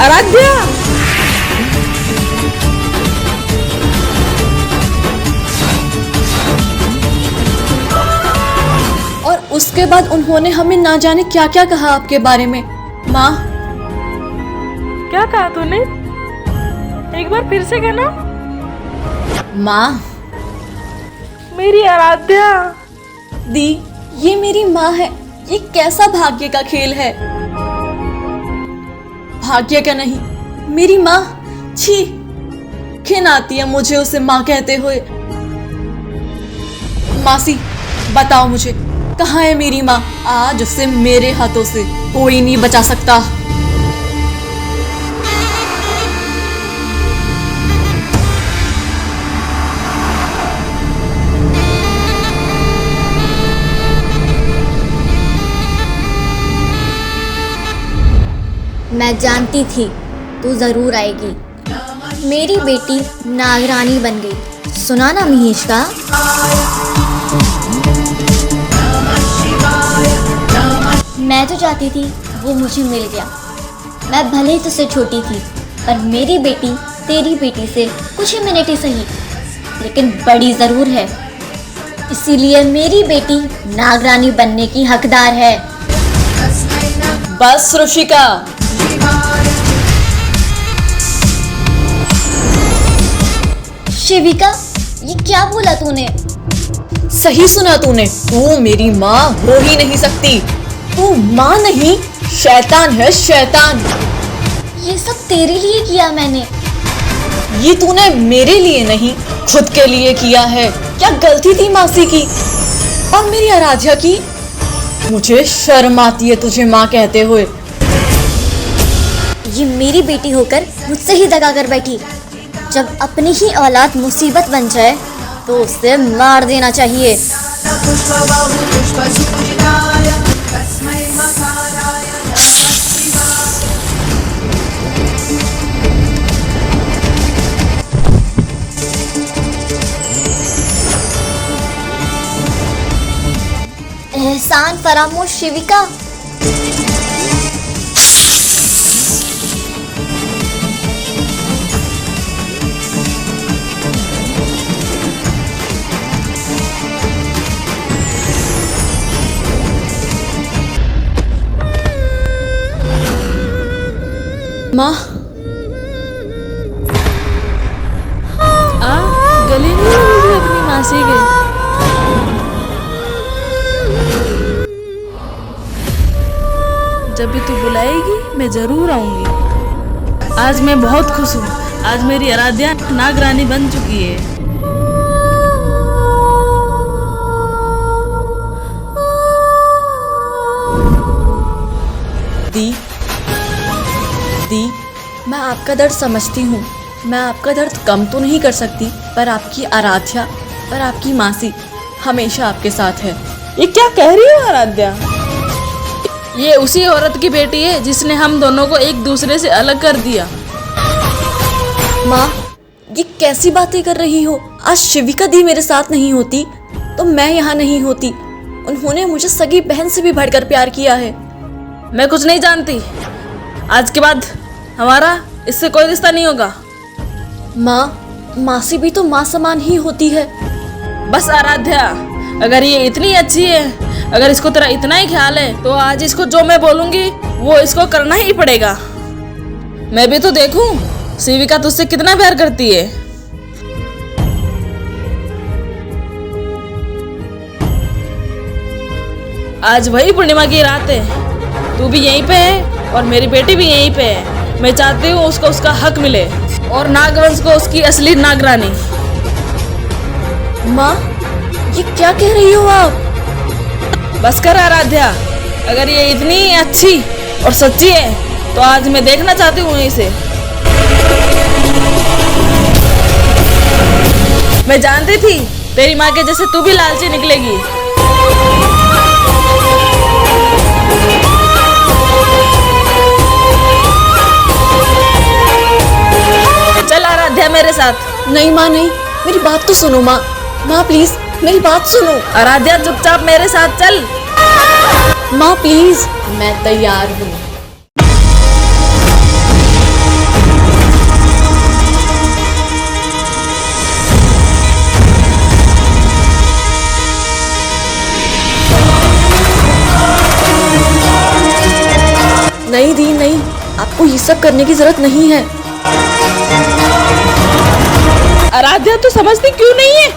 Speaker 5: आराध्या।
Speaker 1: और उसके बाद उन्होंने हमें ना जाने क्या क्या कहा आपके बारे में। माँ,
Speaker 5: क्या कहा तूने? एक बार फिर से कहना।
Speaker 1: माँ।
Speaker 5: मेरी आराध्या।
Speaker 1: दी, ये मेरी माँ है। ये कैसा भाग्य का खेल है। भाग्य का नहीं, मेरी माँ। छी, घिन आती है मुझे उसे माँ कहते हुए। मासी, बताओ मुझे, कहाँ है मेरी माँ? आज उसे मेरे हाथों से कोई नहीं बचा सकता।
Speaker 7: मैं जानती थी तू जरूर आएगी। मेरी बेटी नागरानी बन गई। सुना ना महेश का? मैं तो चाहती थी वो मुझे मिल गया। मैं भले ही तुझसे छोटी थी, पर मेरी बेटी तेरी बेटी से कुछ ही मिनट ही सही, लेकिन बड़ी जरूर है। इसीलिए मेरी बेटी नागरानी बनने की हकदार है।
Speaker 1: बस रुशिका,
Speaker 7: शिविका, ये क्या बोला तूने?
Speaker 1: सही सुना तूने। तू मेरी माँ हो ही नहीं सकती। तू माँ नहीं, शैतान है, शैतान।
Speaker 7: ये सब तेरे लिए किया मैंने।
Speaker 1: ये तूने मेरे लिए नहीं, खुद के लिए किया है। क्या गलती थी मासी की और मेरी आराध्या की? मुझे शर्म आती है तुझे माँ कहते हुए।
Speaker 7: ये मेरी बेटी होकर मुझसे ही दगा कर बैठी। जब अपनी ही औलाद मुसीबत बन जाए तो उसे मार देना चाहिए। एहसान फरामोश शिविका।
Speaker 1: माँ,
Speaker 5: गले नहीं लगेगी अपनी मासी के। जब भी तू बुलाएगी मैं जरूर आऊंगी। आज मैं बहुत खुश हूँ। आज मेरी आराध्या नागरानी बन चुकी है।
Speaker 1: दी, मैं आपका दर्द समझती हूँ। मैं आपका दर्द कम तो नहीं कर सकती, पर आपकी आराध्या और आपकी मासी हमेशा आपके साथ है।
Speaker 5: ये क्या कह रही हो आराध्या? ये उसी औरत की बेटी है जिसने हम दोनों को एक दूसरे से अलग कर दिया।
Speaker 1: माँ, ये कैसी बातें कर रही हो? आज शिविका दी मेरे साथ नहीं होती तो मैं यहाँ नहीं होती। उन्होंने मुझे सगी बहन से भी बढ़कर प्यार किया है।
Speaker 5: मैं कुछ नहीं जानती। आज के बाद हमारा इससे कोई रिश्ता नहीं होगा।
Speaker 1: माँ, मासी भी तो माँ समान ही होती है।
Speaker 5: बस आराध्या, अगर ये इतनी अच्छी है, अगर इसको तेरा इतना ही ख्याल है, तो आज इसको जो मैं बोलूंगी वो इसको करना ही पड़ेगा। मैं भी तो देखूं शिविका तुझसे कितना प्यार करती है। आज वही पूर्णिमा की रात है। तू भी यहीं पे है और मेरी बेटी भी यहीं पे है। मैं चाहती हूँ उसको उसका हक मिले और नागवंश को उसकी असली नागरानी।
Speaker 1: माँ, ये क्या कह रही हो आप?
Speaker 5: बस कर आराध्या, अगर ये इतनी अच्छी और सच्ची है तो आज मैं देखना चाहती हूँ इसे। मैं जानती थी तेरी माँ के जैसे तू भी लालची निकलेगी। चल आराध्या मेरे साथ।
Speaker 1: नहीं माँ, नहीं, मेरी बात तो सुनो माँ। माँ प्लीज, मेरी बात सुनो।
Speaker 5: आराध्या चुपचाप मेरे साथ चल।
Speaker 1: माँ प्लीज, मैं तैयार हूँ। नहीं दी, नहीं, आपको ये सब करने की जरूरत नहीं है।
Speaker 5: आराध्या तू समझती क्यों नहीं है?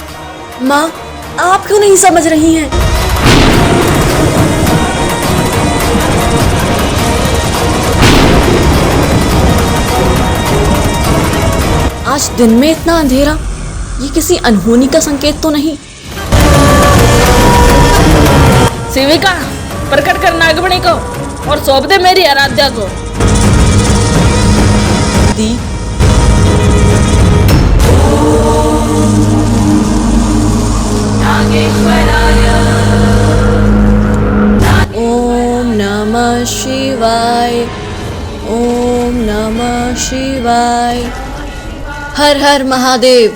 Speaker 1: माँ, आप क्यों नहीं समझ रही हैं? आज दिन में इतना अंधेरा, ये किसी अनहोनी का संकेत तो नहीं?
Speaker 5: शिविका, प्रकट कर नागमणि को और सौंप दे मेरी आराध्या को।
Speaker 1: दी ओम नमः शिवाय, ओम नमः शिवाय। हर हर महादेव।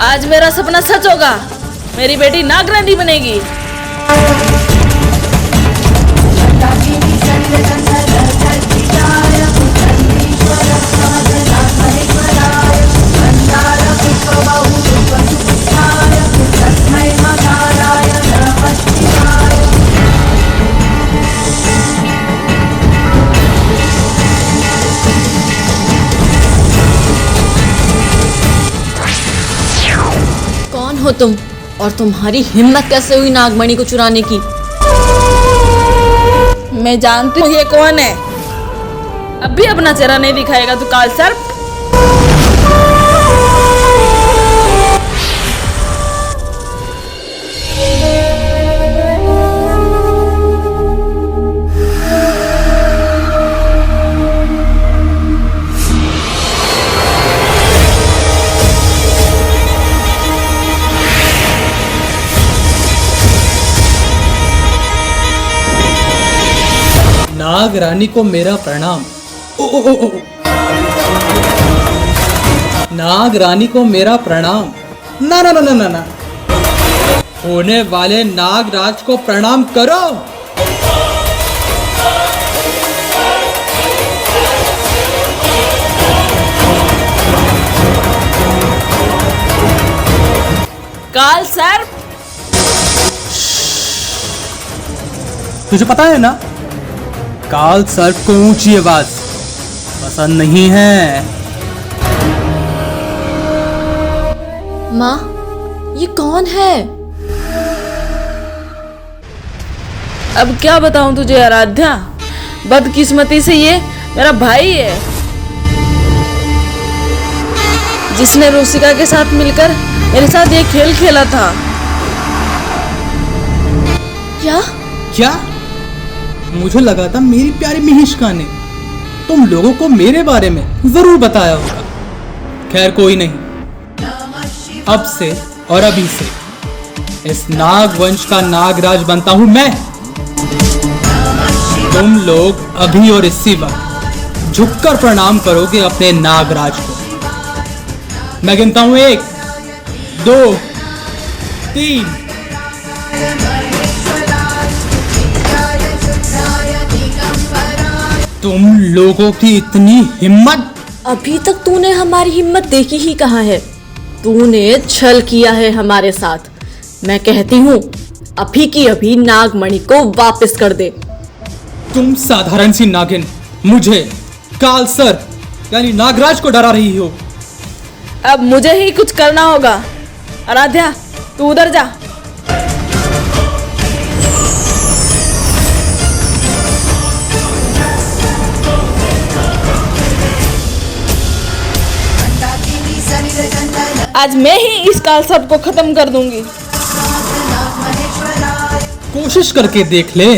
Speaker 5: आज मेरा सपना सच होगा, मेरी बेटी नागरानी बनेगी।
Speaker 1: कौन हो तुम और तुम्हारी हिम्मत कैसे हुई नागमणि को चुराने की?
Speaker 5: मैं जानती हूँ ये कौन है। अब भी अपना चेहरा नहीं दिखाएगा तू काल सर्प।
Speaker 8: नाग रानी को मेरा प्रणाम। ओ। नाग रानी को मेरा प्रणाम। ना ना ना ना ना ना, होने वाले नागराज को प्रणाम करो।
Speaker 5: काल सर्प,
Speaker 8: तुझे पता है ना, काल सर्प को ऊंची आवाज पसंद नहीं है।
Speaker 1: माँ, ये कौन है?
Speaker 5: अब क्या बताऊं तुझे आराध्या, बदकिस्मती से ये मेरा भाई है, जिसने रोसिका के साथ मिलकर मेरे साथ ये खेल खेला था।
Speaker 1: क्या?
Speaker 8: मुझे लगा था मेरी प्यारी मिहिष्का ने तुम लोगों को मेरे बारे में जरूर बताया होगा। खैर कोई नहीं, अब से और अभी से इस नाग वंश का नागराज बनता हूं मैं। तुम लोग अभी और इसी वक्त झुककर प्रणाम करोगे अपने नागराज को। मैं गिनता हूं 1, 2, 3। तुम लोगों की इतनी हिम्मत!
Speaker 1: अभी तक तूने हमारी हिम्मत देखी ही कहाँ है? तूने छल किया है हमारे साथ। मैं कहती हूँ अभी की अभी नागमणि को वापस कर दे।
Speaker 8: तुम साधारण सी नागिन मुझे काल सर्प यानी नागराज को डरा रही हो।
Speaker 5: अब मुझे ही कुछ करना होगा। आराध्या, तू उधर जा। आज मैं ही इस काल सर्प को खत्म कर दूंगी।
Speaker 8: कोशिश करके देख ले।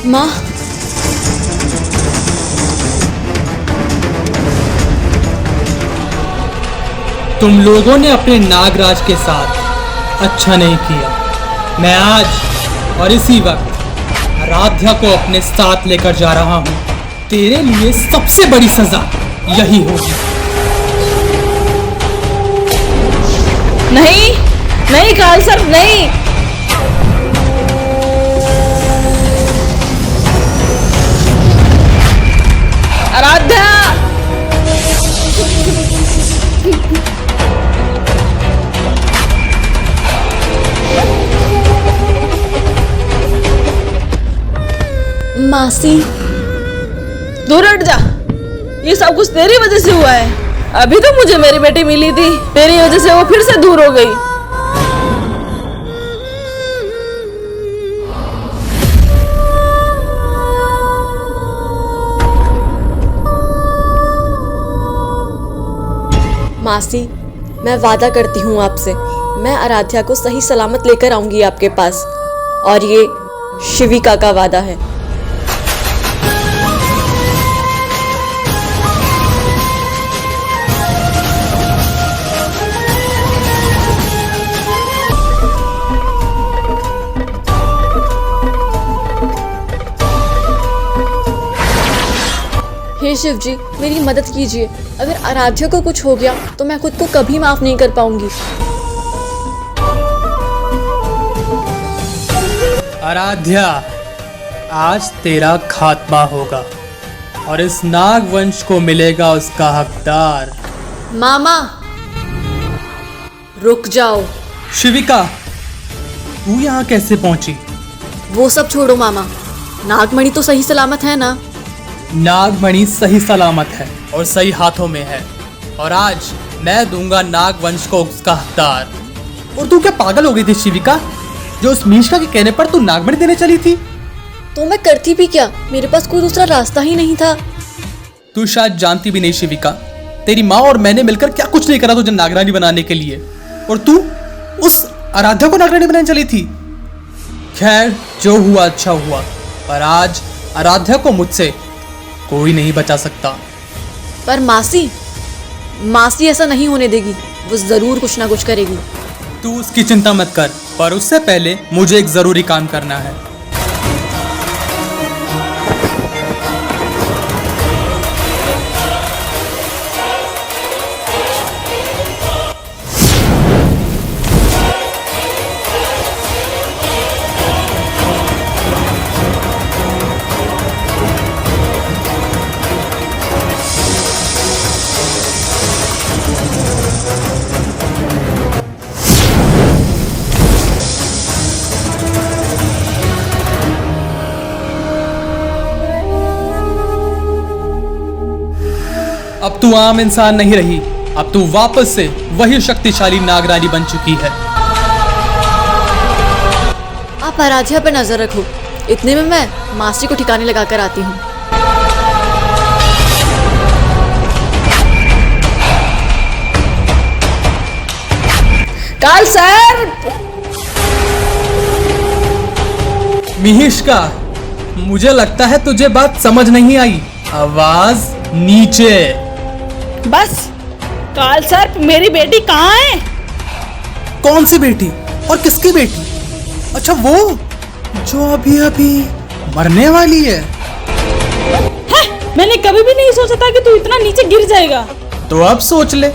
Speaker 1: माँ,
Speaker 8: तुम लोगों ने अपने नागराज के साथ अच्छा नहीं किया। मैं आज और इसी वक्त आराध्या को अपने साथ लेकर जा रहा हूँ। तेरे लिए सबसे बड़ी सजा यही होगी।
Speaker 5: नहीं नहीं काल सर, नहीं। आराध्या,
Speaker 1: मासी,
Speaker 5: दूर हट जा। ये सब कुछ तेरी वजह से हुआ है। अभी तो मुझे मेरी बेटी मिली थी, तेरी वजह से वो फिर से दूर हो गई।
Speaker 1: मासी, मैं वादा करती हूँ आपसे, मैं आराध्या को सही सलामत लेकर आऊंगी आपके पास, और ये शिविका का वादा है। हे शिव जी, मेरी मदद कीजिए। अगर आराध्या को कुछ हो गया तो मैं खुद को कभी माफ नहीं कर पाऊंगी।
Speaker 8: आराध्या, आज तेरा खात्मा होगा और इस नाग वंश को मिलेगा उसका हकदार।
Speaker 1: मामा, रुक जाओ।
Speaker 8: शिविका, तू यहाँ कैसे पहुंची?
Speaker 1: वो सब छोड़ो मामा, नागमणि तो सही सलामत है ना?
Speaker 8: नागमणि सही सलामत है और सही हाथों में है, और आज मैं दूंगा नाग वंश को उसका हकदार। और तू क्या पागल हो गई थी शिविका, जो उस मीशका के कहने पर तू नागमणि देने चली थी?
Speaker 1: तो मैं करती भी क्या, मेरे पास कोई दूसरा रास्ता ही नहीं था।
Speaker 8: तू शायद जानती भी नहीं शिविका, तेरी माँ और मैंने मिलकर क्या कुछ नहीं करा तुझे नागरानी बनाने के लिए, और तू उस आराध्या को नागरानी बनाने चली थी। खैर, जो हुआ अच्छा हुआ, पर आज आराध्या को मुझसे कोई नहीं बचा सकता।
Speaker 1: पर मासी ऐसा नहीं होने देगी, वो जरूर कुछ ना कुछ करेगी।
Speaker 8: तू उसकी चिंता मत कर, पर उससे पहले मुझे एक जरूरी काम करना है। अब तू आम इंसान नहीं रही, अब तू वापस से वही शक्तिशाली नागरानी बन चुकी है।
Speaker 1: आप आराध्या पर नजर रखो, इतने में मैं मासी को ठिकाने लगा कर आती हूँ।
Speaker 5: काल सर,
Speaker 8: मिहिष्का, मुझे लगता है तुझे बात समझ नहीं आई। आवाज नीचे।
Speaker 5: बस। काल सर, मेरी बेटी कहाँ है?
Speaker 8: कौन सी बेटी और किसकी बेटी? अच्छा, वो जो अभी अभी मरने वाली है।
Speaker 5: मैंने कभी भी नहीं सोचा था कि तू इतना नीचे गिर जाएगा।
Speaker 8: तो अब सोच ले,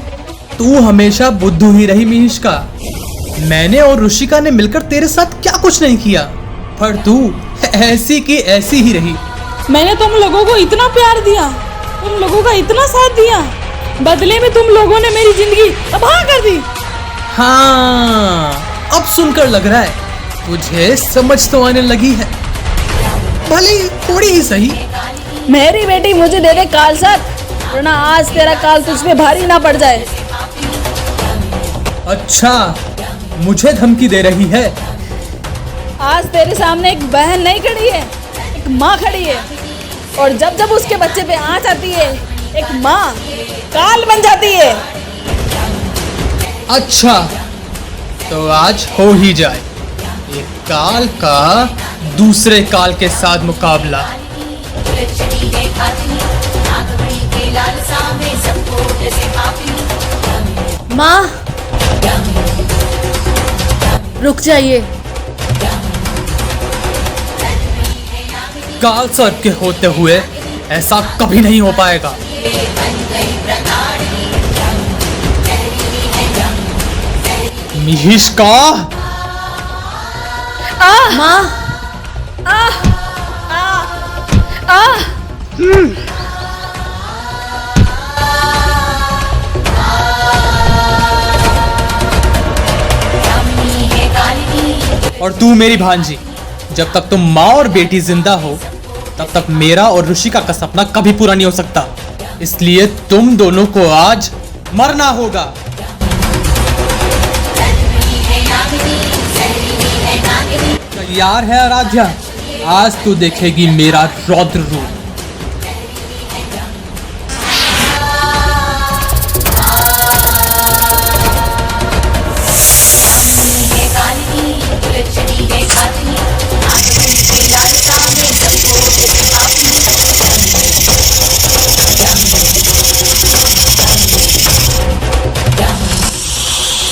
Speaker 8: तू हमेशा बुद्धू ही रही मिहिष्का। मैंने और ऋषिका ने मिलकर तेरे साथ क्या कुछ नहीं किया, पर तू ऐसी की ऐसी ही रही।
Speaker 5: मैंने तुम लोगों को इतना प्यार दिया, तुम लोगों का इतना साथ दिया, बदले में तुम लोगों ने मेरी जिंदगी तबाह कर दी।
Speaker 8: हाँ, अब सुनकर लग रहा है तुझे समझ तो आने लगी है, भले थोड़ी ही सही।
Speaker 5: मेरी बेटी मुझे दे दे काल सर, वरना आज तेरा काल तुझ पे भारी ना पड़ जाए।
Speaker 8: अच्छा, मुझे धमकी दे रही है?
Speaker 5: आज तेरे सामने एक बहन नहीं खड़ी है, एक माँ खड़ी है, और जब जब उसके बच्चे पे आँच आती है, एक माँ काल बन जाती है।
Speaker 8: अच्छा, तो आज हो ही जाए एक काल का दूसरे काल के साथ मुकाबला।
Speaker 1: माँ, रुक जाइए।
Speaker 8: काल सर्प के होते हुए ऐसा कभी नहीं हो पाएगा। मिहिष्का,
Speaker 1: माँ,
Speaker 8: और तू मेरी भांजी, जब तक तुम माँ और बेटी जिंदा हो तब तक मेरा और ऋषिका का सपना कभी पूरा नहीं हो सकता। इसलिए तुम दोनों को आज मरना होगा। तैयार है आराध्या? आज तू देखेगी मेरा रौद्र रूप।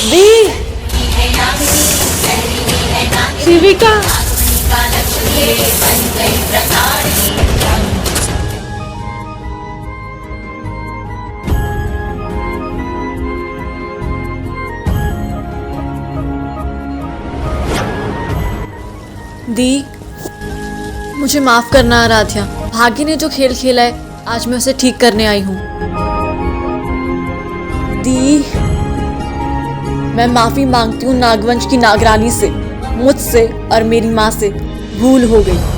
Speaker 5: दी, शिविका,
Speaker 1: दी, मुझे माफ करना आराध्या। भाग्य ने जो खेल खेला है आज मैं उसे ठीक करने आई हूँ। दी, मैं माफी मांगती हूँ नागवंश की नागरानी से। मुझसे और मेरी माँ से भूल हो गई।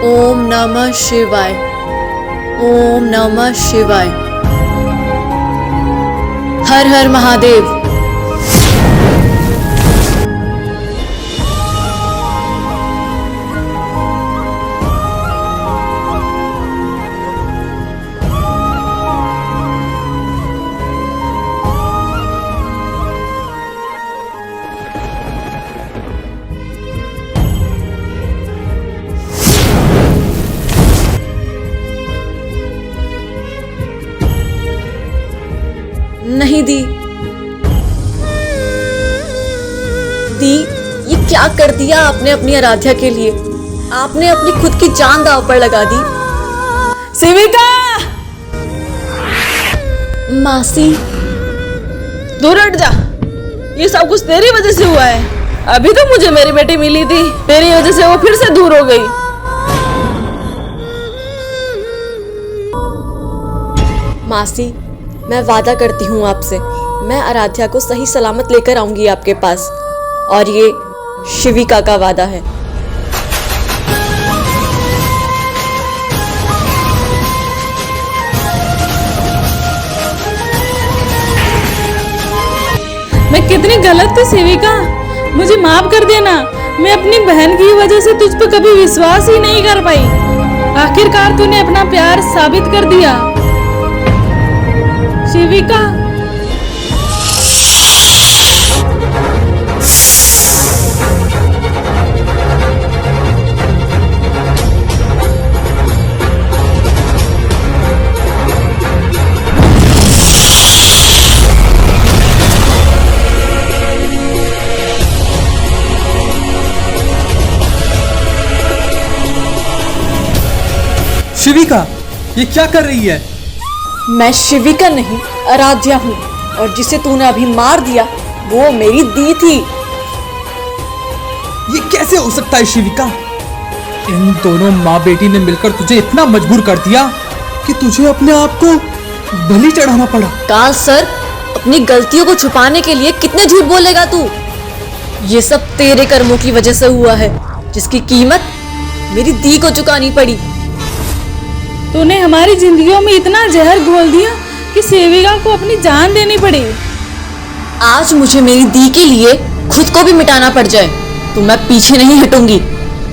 Speaker 1: ओम नमः शिवाय। ओम नमः शिवाय। हर हर महादेव। नहीं दी, दी, ये क्या कर दिया आपने अपनी आराध्या के लिए? आपने अपनी खुद की जान दांव पर लगा दी।
Speaker 5: शिविका,
Speaker 1: मासी,
Speaker 5: दूर हट जा। ये सब कुछ तेरी वजह से हुआ है। अभी तो मुझे मेरी बेटी मिली थी, तेरी वजह से वो फिर से दूर हो गई।
Speaker 1: मासी, मैं वादा करती हूँ आपसे, मैं आराध्या को सही सलामत लेकर आऊंगी आपके पास। और ये शिविका का वादा है।
Speaker 5: मैं कितनी गलत थी शिविका, मुझे माफ कर देना। मैं अपनी बहन की वजह से तुझ पर कभी विश्वास ही नहीं कर पाई। आखिरकार तूने अपना प्यार साबित कर दिया शिविका।
Speaker 8: शिविका, ये क्या कर रही है?
Speaker 1: मैं शिविका नहीं, आराध्या हूँ। और जिसे तूने अभी मार दिया वो मेरी दी थी।
Speaker 8: ये कैसे हो सकता है शिविका? इन दोनों माँ बेटी ने मिलकर तुझे इतना मजबूर कर दिया कि तुझे अपने आप को बलि चढ़ाना पड़ा।
Speaker 1: काल सर, अपनी गलतियों को छुपाने के लिए कितने झूठ बोलेगा तू? ये सब तेरे कर्मों की वजह से हुआ है, जिसकी कीमत मेरी दी को चुकानी पड़ी।
Speaker 5: तूने हमारी जिंदगियों में इतना जहर घोल दिया कि सेविका को अपनी जान देनी पड़ी।
Speaker 1: आज मुझे मेरी दी के लिए खुद को भी मिटाना पड़ जाए तो मैं पीछे नहीं हटूंगी।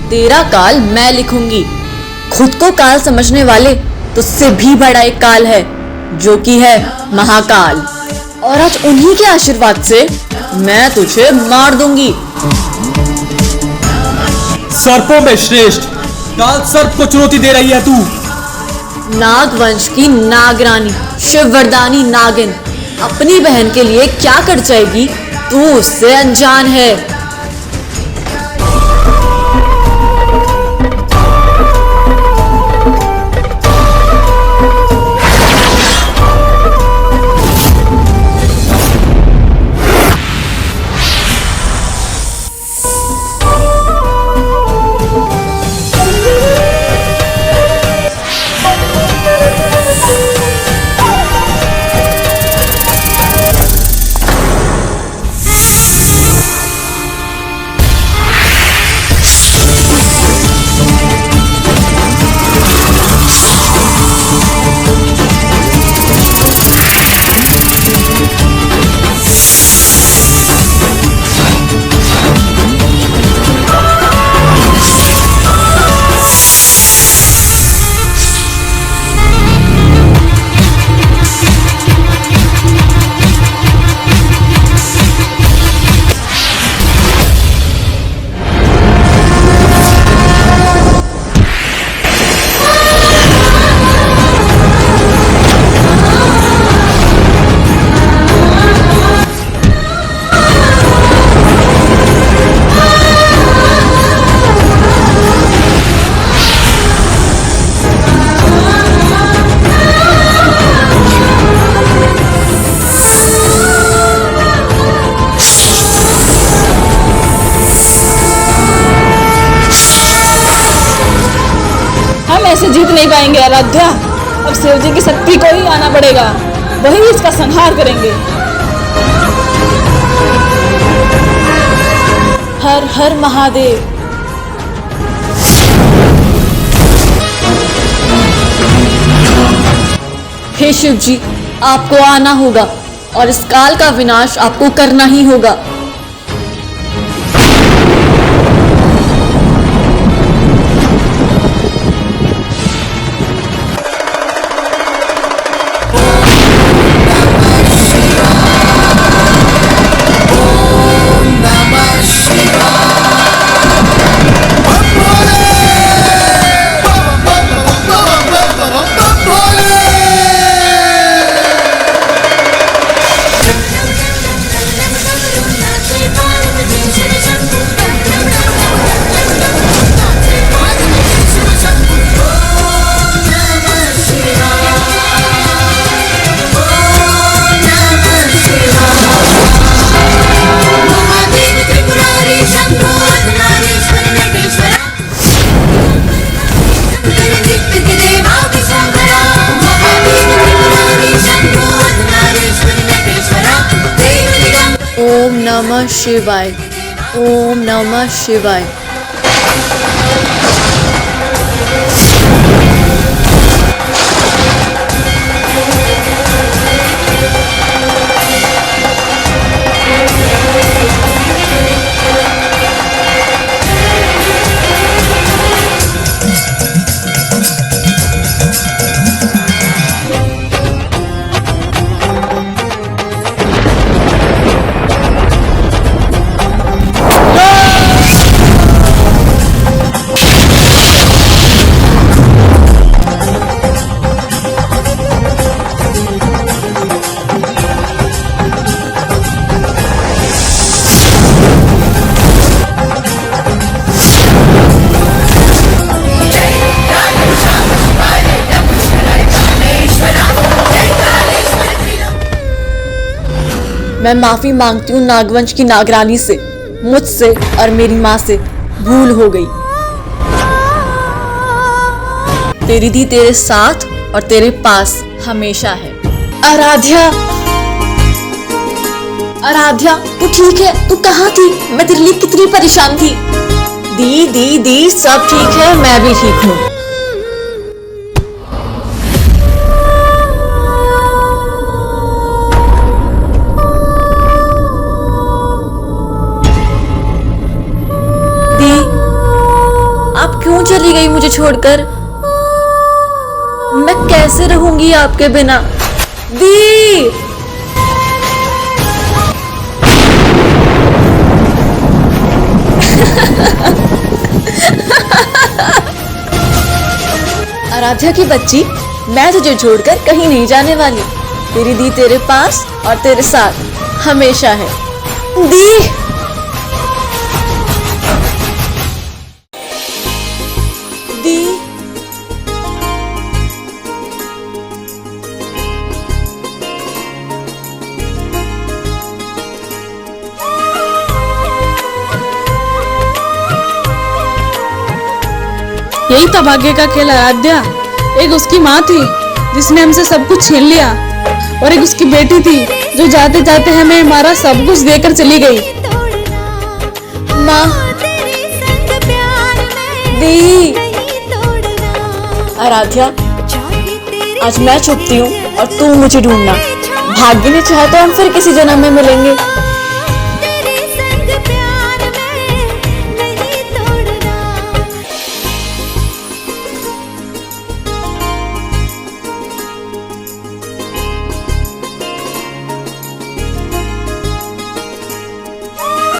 Speaker 1: तेरा काल मैं लिखूंगी, खुद को काल समझने वाले तुझसे भी बड़ा एक काल है, जो कि है महाकाल। और आज उन्हीं के आशीर्वाद से मैं तुझे मार दूंगी।
Speaker 8: सर्पों में श्रेष्ठ काल सर्प को चुनौती दे रही है तू।
Speaker 1: नागवंश की नागरानी शिववरदानी नागिन अपनी बहन के लिए क्या कर जाएगी, तू उससे अनजान है।
Speaker 5: ऐसे जीत नहीं पाएंगे आराध्या। अब शिव जी की शक्ति को ही आना पड़ेगा, वही इसका संहार करेंगे।
Speaker 1: हर हर महादेव। हे शिव जी, आपको आना होगा और इस काल का विनाश आपको करना ही होगा। ओम नमः शिवाय। ओम नमः शिवाय। मैं माफी मांगती हूँ नागवंश की नागरानी से, मुझसे और मेरी माँ से भूल हो गई। तेरी दी तेरे साथ और तेरे पास हमेशा है। आराध्या, आराध्या तू ठीक है? तू कहाँ थी? मैं तेरे लिए कितनी परेशान थी। दी दी दी सब ठीक है, मैं भी ठीक हूँ। दी, आप क्यों चली गई मुझे छोड़कर? मैं कैसे रहूंगी आपके बिना? दी! आराध्या की बच्ची, मैं तुझे छोड़कर कहीं नहीं जाने वाली। तेरी दी तेरे पास और तेरे साथ हमेशा है। दी! दी!
Speaker 5: यही था भाग्य का खेल आराध्या। एक उसकी माँ थी जिसने हमसे सब कुछ छीन लिया, और एक उसकी बेटी थी जो जाते जाते हमें हमारा सब कुछ देकर चली गई।
Speaker 1: माँ! दी! आराध्या, आज मैं छुपती हूँ और तू मुझे ढूंढना। भाग्य ने चाहा तो हम फिर किसी जन्म में मिलेंगे।